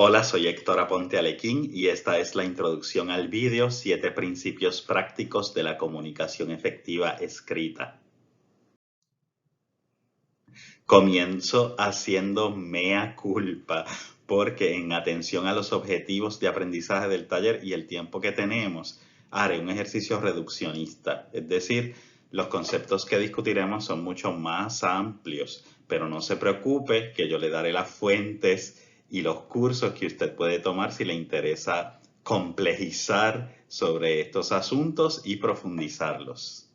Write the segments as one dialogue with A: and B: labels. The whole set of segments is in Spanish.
A: Hola, soy Héctor Aponte Alequín y esta es la introducción al vídeo 7 principios prácticos de la comunicación efectiva escrita. Comienzo haciendo mea culpa porque en atención a los objetivos de aprendizaje del taller y el tiempo que tenemos, haré un ejercicio reduccionista, es decir, los conceptos que discutiremos son mucho más amplios, pero no se preocupe que yo le daré las fuentes y los cursos que usted puede tomar si le interesa complejizar sobre estos asuntos y profundizarlos.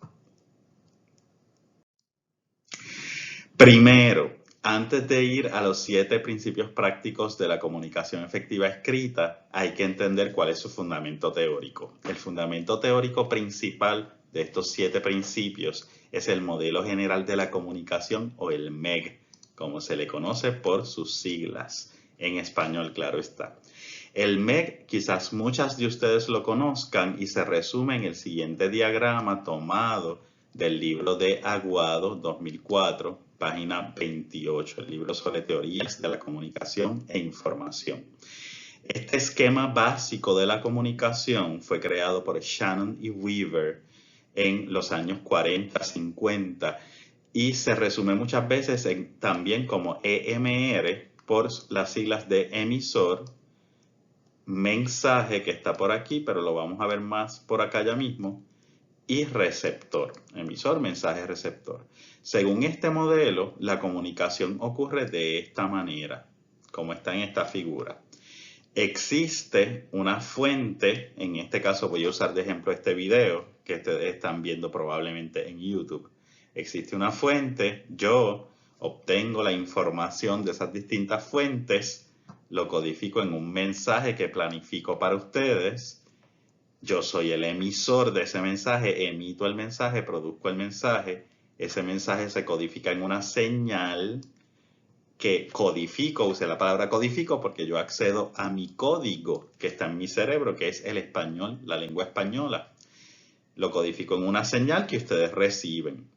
A: Primero, antes de ir a los 7 principios prácticos de la comunicación efectiva escrita, hay que entender cuál es su fundamento teórico. El fundamento teórico principal de estos 7 principios es el modelo general de la comunicación o el MEG, como se le conoce por sus siglas. En español, claro está. El MEG, quizás muchas de ustedes lo conozcan y se resume en el siguiente diagrama tomado del libro de Aguado 2004, página 28, el libro sobre teorías de la comunicación e información. Este esquema básico de la comunicación fue creado por Shannon y Weaver en los años 40-50 y se resume muchas veces también como EMR por las siglas de emisor, mensaje, que está por aquí, pero lo vamos a ver más por acá ya mismo, y receptor, emisor, mensaje, receptor. Según este modelo, la comunicación ocurre de esta manera, como está en esta figura. Existe una fuente, en este caso voy a usar de ejemplo este video que ustedes están viendo probablemente en YouTube. Existe una fuente, yo obtengo la información de esas distintas fuentes, lo codifico en un mensaje que planifico para ustedes. Yo soy el emisor de ese mensaje, emito el mensaje, produzco el mensaje. Ese mensaje se codifica en una señal que codifico, usé la palabra codifico porque yo accedo a mi código que está en mi cerebro, que es el español, la lengua española. Lo codifico en una señal que ustedes reciben.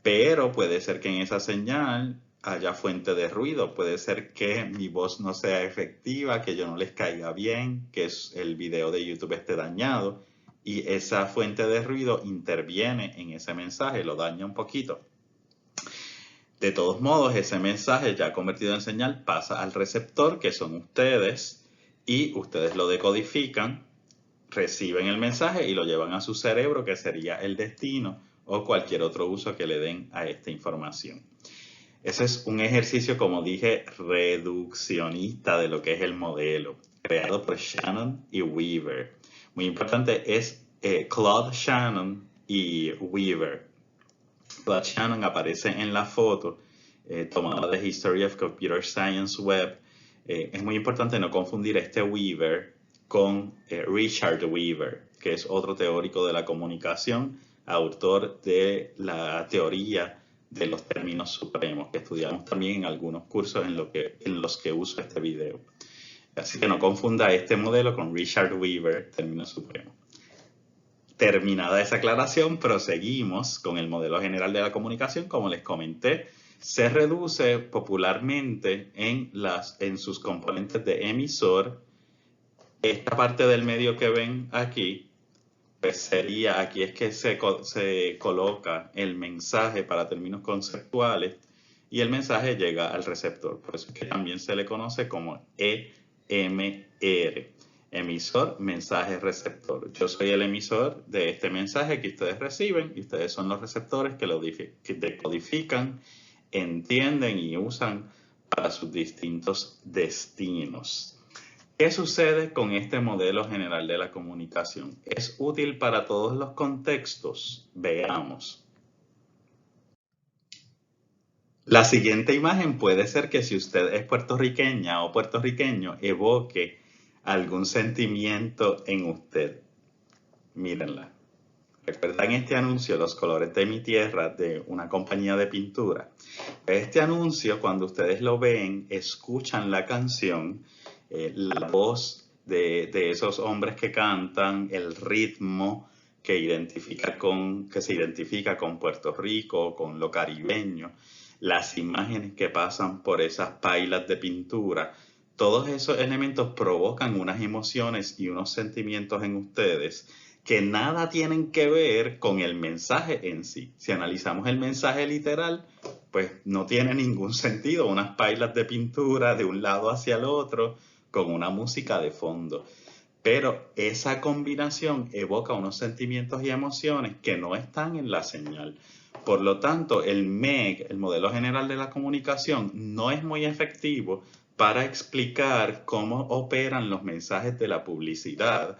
A: Pero puede ser que en esa señal haya fuente de ruido, puede ser que mi voz no sea efectiva, que yo no les caiga bien, que el video de YouTube esté dañado y esa fuente de ruido interviene en ese mensaje, lo daña un poquito. De todos modos, ese mensaje ya convertido en señal pasa al receptor, que son ustedes, y ustedes lo decodifican, reciben el mensaje y lo llevan a su cerebro, que sería el destino o cualquier otro uso que le den a esta información. Ese es un ejercicio, como dije, reduccionista de lo que es el modelo, creado por Shannon y Weaver. Muy importante es Claude Shannon y Weaver. Claude Shannon aparece en la foto tomada de History of Computer Science Web. Es muy importante no confundir este Weaver con Richard Weaver, que es otro teórico de la comunicación, autor de la teoría de los términos supremos, que estudiamos también en algunos cursos en los que uso este video. Así que no confunda este modelo con Richard Weaver, término supremo. Terminada esa aclaración, proseguimos con el modelo general de la comunicación. Como les comenté, se reduce popularmente en sus componentes de emisor. Esta parte del medio que ven aquí, pues sería, aquí es que se coloca el mensaje para términos conceptuales y el mensaje llega al receptor. Por eso es que también se le conoce como EMR. Emisor, mensaje, receptor. Yo soy el emisor de este mensaje que ustedes reciben y ustedes son los receptores que lo decodifican, entienden y usan para sus distintos destinos. ¿Qué sucede con este modelo general de la comunicación? ¿Es útil para todos los contextos? Veamos. La siguiente imagen puede ser que si usted es puertorriqueña o puertorriqueño, evoque algún sentimiento en usted. Mírenla. ¿Recuerdan este anuncio, Los colores de mi tierra, de una compañía de pintura? Este anuncio, cuando ustedes lo ven, escuchan la canción, la voz de esos hombres que cantan, el ritmo que se identifica con Puerto Rico, con lo caribeño, las imágenes que pasan por esas pailas de pintura, todos esos elementos provocan unas emociones y unos sentimientos en ustedes que nada tienen que ver con el mensaje en sí. Si analizamos el mensaje literal, pues no tiene ningún sentido, unas pailas de pintura de un lado hacia el otro con una música de fondo. Pero esa combinación evoca unos sentimientos y emociones que no están en la señal. Por lo tanto, el MEG, el modelo general de la comunicación, no es muy efectivo para explicar cómo operan los mensajes de la publicidad.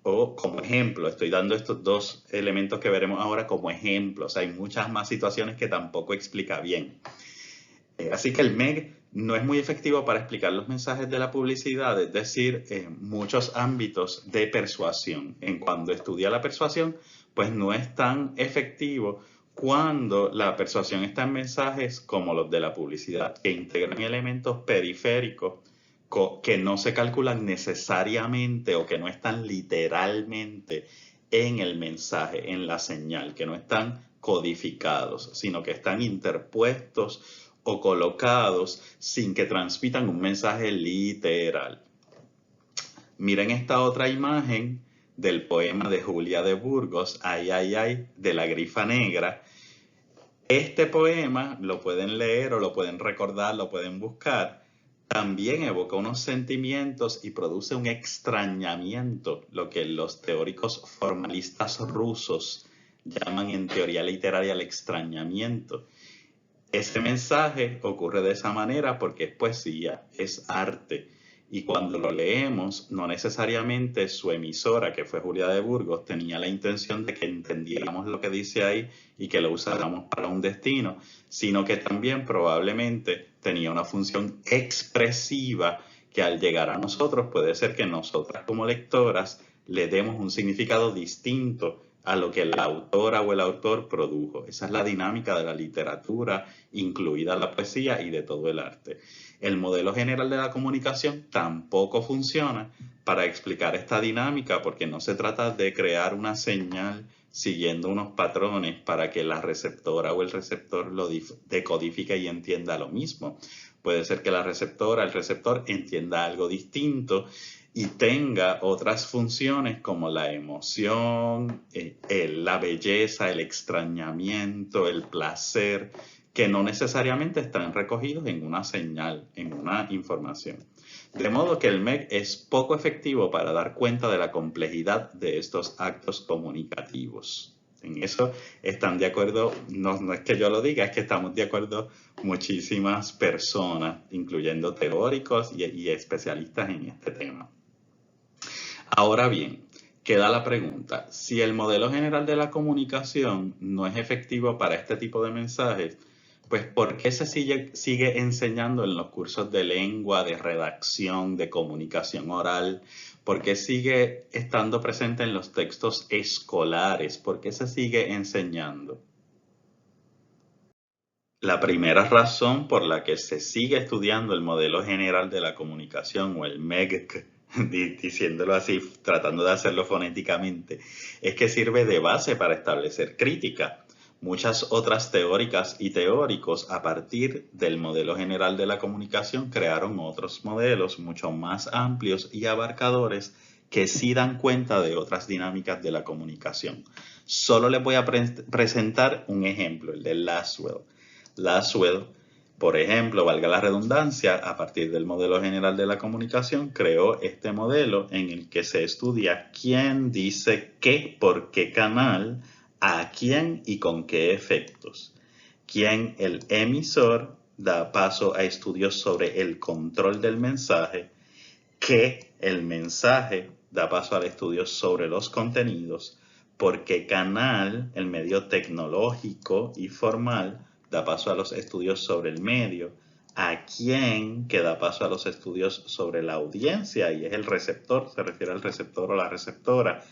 A: O como ejemplo, estoy dando estos dos elementos que veremos ahora como ejemplos. Hay muchas más situaciones que tampoco explica bien. Así que el MEG no es muy efectivo para explicar los mensajes de la publicidad, es decir, en muchos ámbitos de persuasión. En cuando estudia la persuasión, pues no es tan efectivo cuando la persuasión está en mensajes como los de la publicidad, que integran elementos periféricos que no se calculan necesariamente o que no están literalmente en el mensaje, en la señal, que no están codificados, sino que están interpuestos o colocados sin que transmitan un mensaje literal. Miren esta otra imagen del poema de Julia de Burgos, Ay, ay, ay, de la Grifa Negra. Este poema lo pueden leer o lo pueden recordar, lo pueden buscar. También evoca unos sentimientos y produce un extrañamiento, lo que los teóricos formalistas rusos llaman en teoría literaria el extrañamiento. Ese mensaje ocurre de esa manera porque es poesía, es arte. Y cuando lo leemos, no necesariamente su emisora, que fue Julia de Burgos, tenía la intención de que entendiéramos lo que dice ahí y que lo usáramos para un destino, sino que también probablemente tenía una función expresiva que al llegar a nosotros puede ser que nosotras como lectoras le demos un significado distinto a lo que la autora o el autor produjo. Esa es la dinámica de la literatura, incluida la poesía y de todo el arte. El modelo general de la comunicación tampoco funciona para explicar esta dinámica porque no se trata de crear una señal siguiendo unos patrones para que la receptora o el receptor lo decodifique y entienda lo mismo. Puede ser que la receptora, el receptor entienda algo distinto y tenga otras funciones como la emoción, la belleza, el extrañamiento, el placer, que no necesariamente están recogidos en una señal, en una información. De modo que el MEG es poco efectivo para dar cuenta de la complejidad de estos actos comunicativos. En eso están de acuerdo, no es que yo lo diga, es que estamos de acuerdo muchísimas personas, incluyendo teóricos y especialistas en este tema. Ahora bien, queda la pregunta, si el modelo general de la comunicación no es efectivo para este tipo de mensajes, pues ¿por qué se sigue enseñando en los cursos de lengua, de redacción, de comunicación oral? ¿Por qué sigue estando presente en los textos escolares? ¿Por qué se sigue enseñando? La primera razón por la que se sigue estudiando el modelo general de la comunicación o el MEG, diciéndolo así, tratando de hacerlo fonéticamente, es que sirve de base para establecer crítica. Muchas otras teóricas y teóricos a partir del modelo general de la comunicación crearon otros modelos mucho más amplios y abarcadores que sí dan cuenta de otras dinámicas de la comunicación. Solo les voy a presentar un ejemplo, el de Lasswell. Lasswell, por ejemplo, valga la redundancia, a partir del modelo general de la comunicación, creó este modelo en el que se estudia quién dice qué por qué canal, a quién y con qué efectos. Quién, el emisor, da paso a estudios sobre el control del mensaje, que el mensaje da paso al estudio sobre los contenidos, por qué canal, el medio tecnológico y formal, da paso a los estudios sobre el medio, a quién, que da paso a los estudios sobre la audiencia, y es el receptor, se refiere al receptor o la receptora,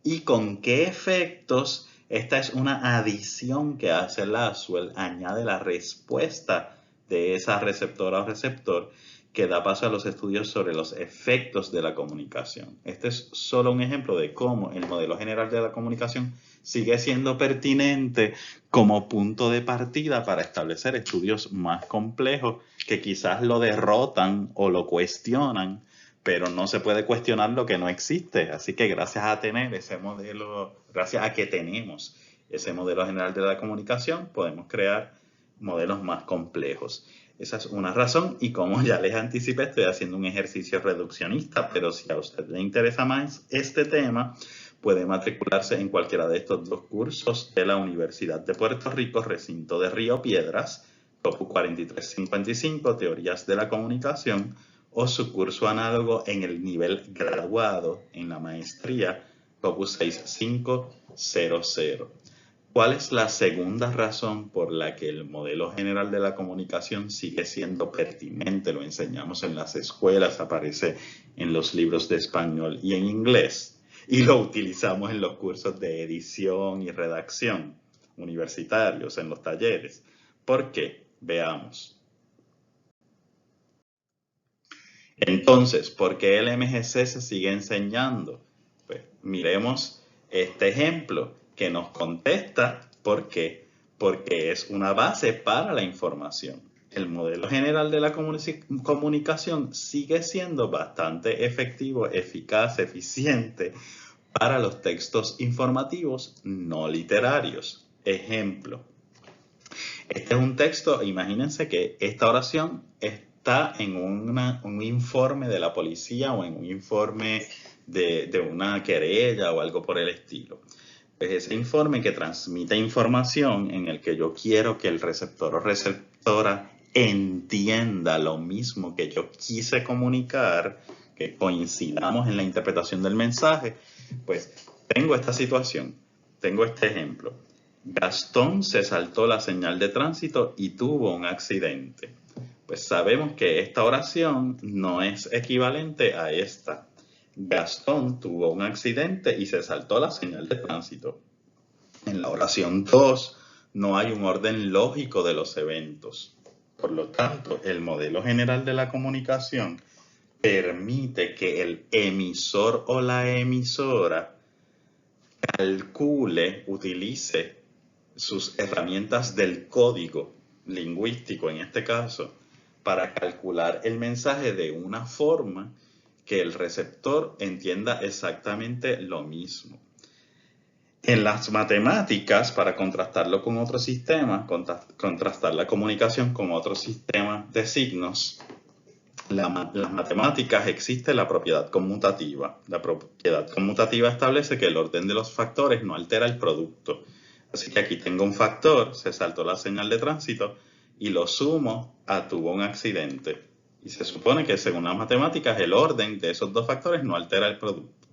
A: y con qué efectos. Esta es una adición que hace Lasswell, añade la respuesta de esa receptora o receptor, que da paso a los estudios sobre los efectos de la comunicación. Este es solo un ejemplo de cómo el modelo general de la comunicación sigue siendo pertinente como punto de partida para establecer estudios más complejos que quizás lo derrotan o lo cuestionan, pero no se puede cuestionar lo que no existe. Así que gracias a tener ese modelo, gracias a que tenemos ese modelo general de la comunicación, podemos crear modelos más complejos. Esa es una razón y como ya les anticipé, estoy haciendo un ejercicio reduccionista, pero si a usted le interesa más este tema, puede matricularse en cualquiera de estos dos cursos de la Universidad de Puerto Rico, recinto de Río Piedras, TOPU 4355, Teorías de la Comunicación, o su curso análogo en el nivel graduado en la maestría, TOPU 6500. ¿Cuál es la segunda razón por la que el modelo general de la comunicación sigue siendo pertinente? Lo enseñamos en las escuelas, aparece en los libros de español y en inglés, y lo utilizamos en los cursos de edición y redacción universitarios, en los talleres. ¿Por qué? Veamos. Entonces, ¿por qué el MGC se sigue enseñando? Pues miremos este ejemplo que nos contesta por qué. Porque es una base para la información. El modelo general de la comunicación sigue siendo bastante efectivo, eficaz, eficiente para los textos informativos no literarios. Ejemplo, este es un texto, imagínense que esta oración está en un informe de la policía o en un informe de una querella o algo por el estilo. Pues ese informe que transmite información en el que yo quiero que el receptor o receptora entienda lo mismo que yo quise comunicar, que coincidamos en la interpretación del mensaje, pues tengo esta situación, tengo este ejemplo. Gastón se saltó la señal de tránsito y tuvo un accidente. Pues sabemos que esta oración no es equivalente a esta. Gastón tuvo un accidente y se saltó la señal de tránsito. En la oración 2 no hay un orden lógico de los eventos. Por lo tanto, el modelo general de la comunicación permite que el emisor o la emisora calcule, utilice sus herramientas del código lingüístico, en este caso, para calcular el mensaje de una forma que el receptor entienda exactamente lo mismo. En las matemáticas, para contrastarlo con otros sistemas, contrastar la comunicación con otros sistemas de signos, las matemáticas existe la propiedad conmutativa. La propiedad conmutativa establece que el orden de los factores no altera el producto. Así que aquí tengo un factor, se saltó la señal de tránsito, y lo sumo a tuvo un accidente. Y se supone que según las matemáticas el orden de esos dos factores no altera el producto.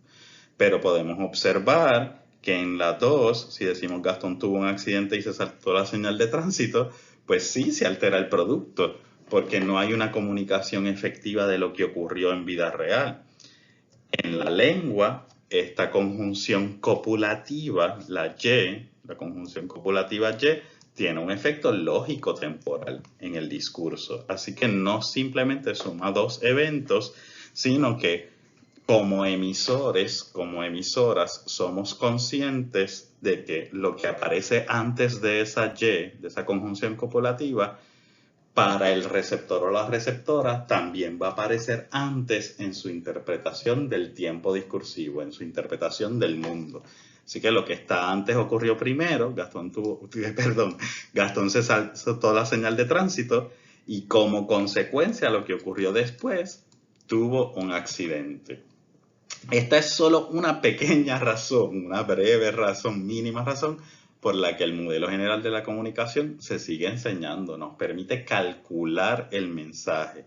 A: Pero podemos observar que en la 2, si decimos Gastón tuvo un accidente y se saltó la señal de tránsito, pues sí se altera el producto, porque no hay una comunicación efectiva de lo que ocurrió en vida real. En la lengua, esta conjunción copulativa, la conjunción copulativa Y, tiene un efecto lógico temporal en el discurso. Así que no simplemente suma dos eventos, sino que como emisores, como emisoras, somos conscientes de que lo que aparece antes de esa Y, de esa conjunción copulativa, para el receptor o la receptora también va a aparecer antes en su interpretación del tiempo discursivo, en su interpretación del mundo. Así que lo que está antes ocurrió primero, Gastón se saltó la señal de tránsito y como consecuencia lo que ocurrió después tuvo un accidente. Esta es solo una pequeña razón, una breve razón, mínima razón, por la que el modelo general de la comunicación se sigue enseñando. Nos permite calcular el mensaje.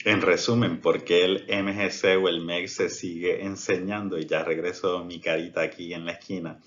A: En resumen, ¿por qué el MGC o el MEG se sigue enseñando? Y ya regreso mi carita aquí en la esquina.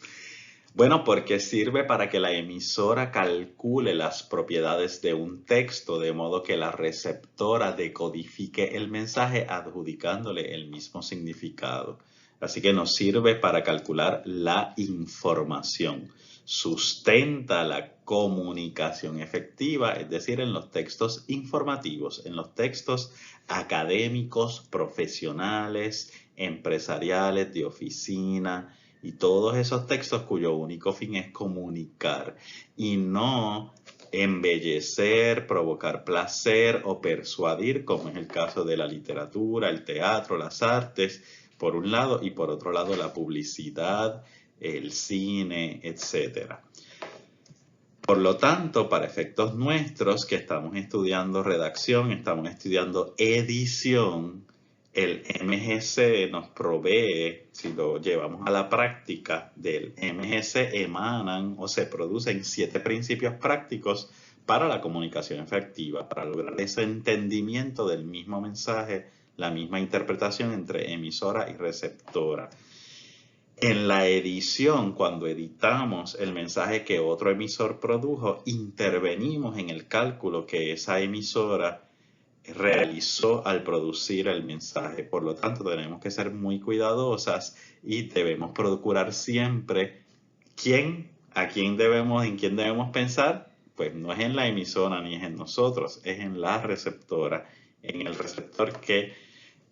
A: Bueno, porque sirve para que la emisora calcule las propiedades de un texto, de modo que la receptora decodifique el mensaje adjudicándole el mismo significado. Así que nos sirve para calcular la información. Sustenta la comunicación efectiva, es decir, en los textos informativos, en los textos académicos, profesionales, empresariales, de oficina, y todos esos textos cuyo único fin es comunicar y no embellecer, provocar placer o persuadir, como es el caso de la literatura, el teatro, las artes, por un lado, y por otro lado la publicidad, el cine, etc. Por lo tanto, para efectos nuestros que estamos estudiando redacción, estamos estudiando edición, el MGC nos provee, si lo llevamos a la práctica, del MGC emanan o se producen 7 principios prácticos para la comunicación efectiva, para lograr ese entendimiento del mismo mensaje, la misma interpretación entre emisora y receptora. En la edición, cuando editamos el mensaje que otro emisor produjo, intervenimos en el cálculo que esa emisora realizó al producir el mensaje. Por lo tanto, tenemos que ser muy cuidadosas y debemos procurar siempre en quién debemos pensar. Pues no es en la emisora ni es en nosotros, es en la receptora, en el receptor que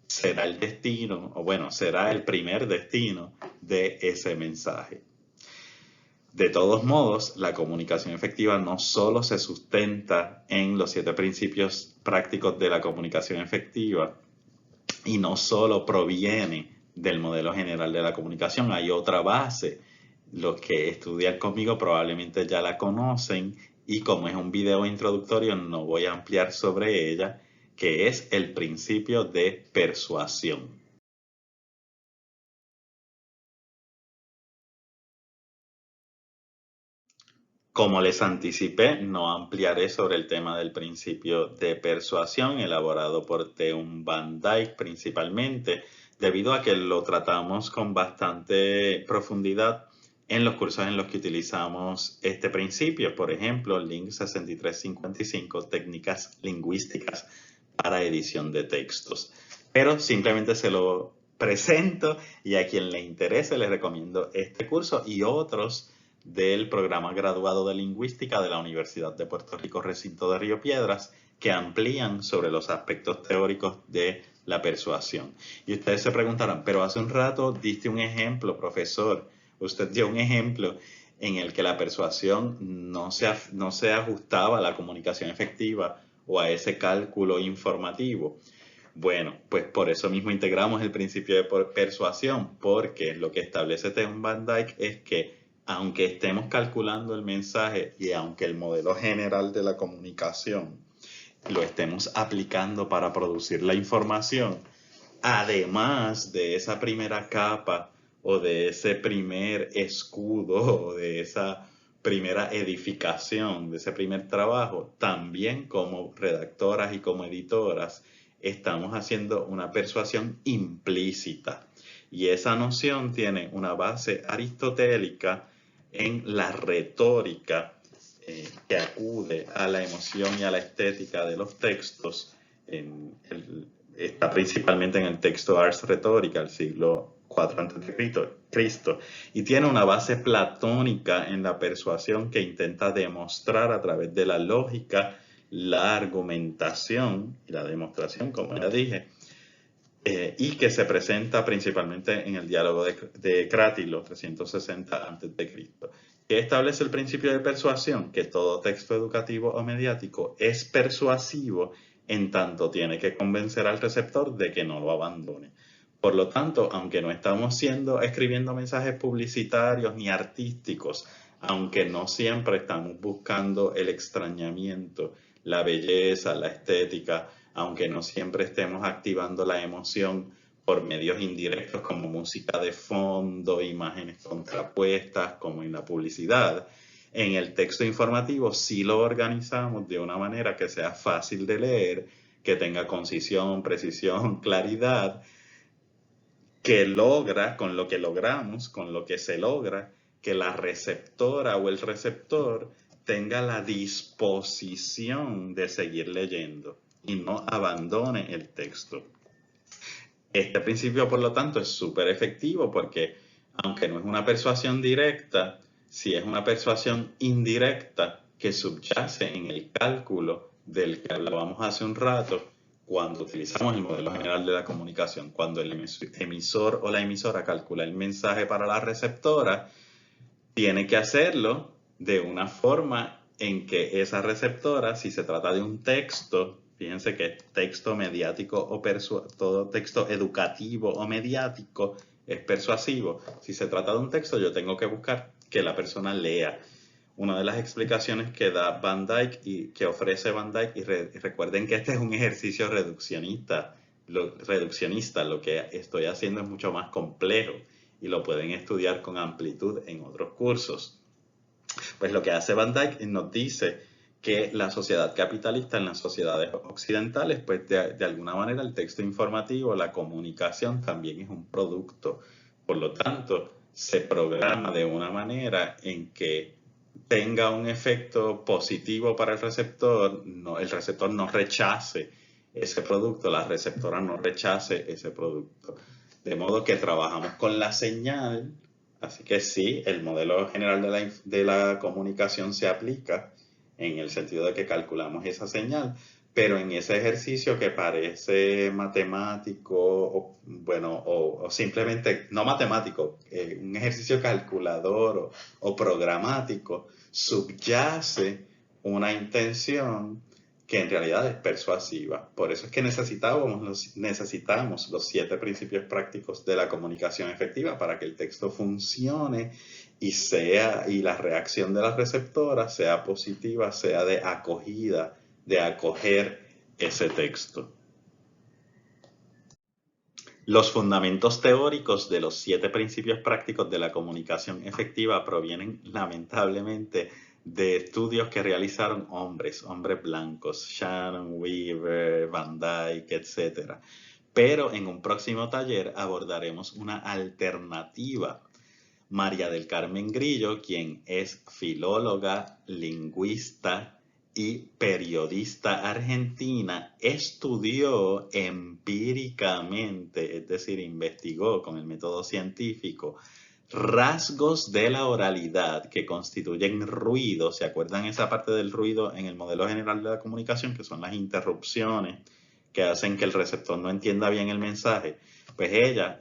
A: será el destino, o bueno, será el primer destino de ese mensaje. De todos modos, la comunicación efectiva no solo se sustenta en los 7 principios prácticos de la comunicación efectiva y no solo proviene del modelo general de la comunicación, hay otra base. Los que estudian conmigo probablemente ya la conocen y como es un video introductorio no voy a ampliar sobre ella, que es el principio de persuasión. Como les anticipé, no ampliaré sobre el tema del principio de persuasión elaborado por Theun Van Dyke principalmente, debido a que lo tratamos con bastante profundidad en los cursos en los que utilizamos este principio. Por ejemplo, Link 6355, técnicas lingüísticas para edición de textos. Pero simplemente se lo presento y a quien le interese les recomiendo este curso y otros del programa graduado de lingüística de la Universidad de Puerto Rico, recinto de Río Piedras, que amplían sobre los aspectos teóricos de la persuasión. Y ustedes se preguntarán, pero hace un rato diste un ejemplo, profesor. Usted dio un ejemplo en el que la persuasión no se ajustaba a la comunicación efectiva o a ese cálculo informativo. Bueno, pues por eso mismo integramos el principio de persuasión, porque lo que establece Theun Van Dyke es que aunque estemos calculando el mensaje y aunque el modelo general de la comunicación lo estemos aplicando para producir la información, además de esa primera capa o de ese primer escudo o de esa primera edificación, de ese primer trabajo, también como redactoras y como editoras estamos haciendo una persuasión implícita. Y esa noción tiene una base aristotélica en la retórica que acude a la emoción y a la estética de los textos. Está principalmente en el texto Ars Rhetorica, del siglo IV a.C., y tiene una base platónica en la persuasión que intenta demostrar a través de la lógica, la argumentación y la demostración, como ya dije, y que se presenta principalmente en el diálogo de Crátilo, 360 a.C., que establece el principio de persuasión, que todo texto educativo o mediático es persuasivo en tanto tiene que convencer al receptor de que no lo abandone. Por lo tanto, aunque no estamos escribiendo mensajes publicitarios ni artísticos, aunque no siempre estamos buscando el extrañamiento, la belleza, la estética, aunque no siempre estemos activando la emoción por medios indirectos como música de fondo, imágenes contrapuestas, como en la publicidad, en el texto informativo sí lo organizamos de una manera que sea fácil de leer, que tenga concisión, precisión, claridad, que logra, con lo que logramos, con lo que se logra, que la receptora o el receptor tenga la disposición de seguir leyendo y no abandone el texto. Este principio, por lo tanto, es súper efectivo porque, aunque no es una persuasión directa, sí es una persuasión indirecta que subyace en el cálculo del que hablábamos hace un rato cuando utilizamos el modelo general de la comunicación. Cuando el emisor o la emisora calcula el mensaje para la receptora, tiene que hacerlo de una forma en que esa receptora, si se trata de un texto, fíjense que texto mediático o todo texto educativo o mediático es persuasivo. Si se trata de un texto, yo tengo que buscar que la persona lea. Una de las explicaciones que da Van Dyck y que ofrece Van Dyck, y recuerden que este es un ejercicio reduccionista, lo que estoy haciendo es mucho más complejo y lo pueden estudiar con amplitud en otros cursos. Pues lo que hace Van Dyck nos dice que la sociedad capitalista, en las sociedades occidentales, pues de alguna manera el texto informativo, la comunicación también es un producto. Por lo tanto, se programa de una manera en que tenga un efecto positivo para el receptor no rechace ese producto, la receptora no rechace ese producto. De modo que trabajamos con la señal, así que sí, el modelo general de la comunicación se aplica en el sentido de que calculamos esa señal, pero en ese ejercicio que parece matemático, o simplemente no matemático, un ejercicio calculador o programático, subyace una intención que en realidad es persuasiva. Por eso es que necesitamos los 7 principios prácticos de la comunicación efectiva para que el texto funcione y la reacción de la receptora sea positiva, sea de acogida, de acoger ese texto. Los fundamentos teóricos de los 7 principios prácticos de la comunicación efectiva provienen lamentablemente de estudios que realizaron hombres blancos, Shannon, Weaver, Van Dyck, etc. Pero en un próximo taller abordaremos una alternativa. María del Carmen Grillo, quien es filóloga, lingüista y periodista argentina, estudió empíricamente, es decir, investigó con el método científico, rasgos de la oralidad que constituyen ruido. ¿Se acuerdan esa parte del ruido en el modelo general de la comunicación, que son las interrupciones que hacen que el receptor no entienda bien el mensaje? Pues ella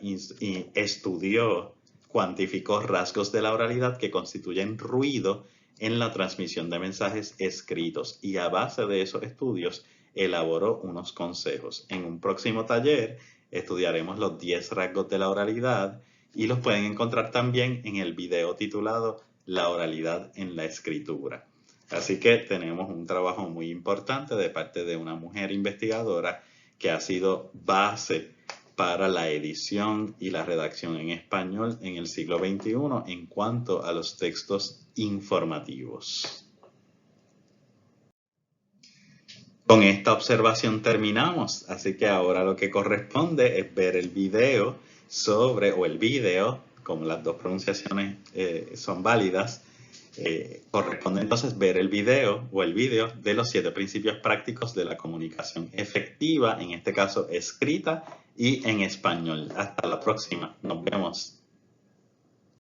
A: estudió, cuantificó rasgos de la oralidad que constituyen ruido en la transmisión de mensajes escritos y a base de esos estudios elaboró unos consejos. En un próximo taller estudiaremos los 10 rasgos de la oralidad y los pueden encontrar también en el video titulado La oralidad en la escritura. Así que tenemos un trabajo muy importante de parte de una mujer investigadora que ha sido base para la edición y la redacción en español en el siglo XXI en cuanto a los textos informativos. Con esta observación terminamos, así que ahora lo que corresponde es ver el video como las dos pronunciaciones son válidas, corresponde entonces ver el video de los 7 principios prácticos de la comunicación efectiva, en este caso escrita y en español. Hasta la próxima. Nos vemos.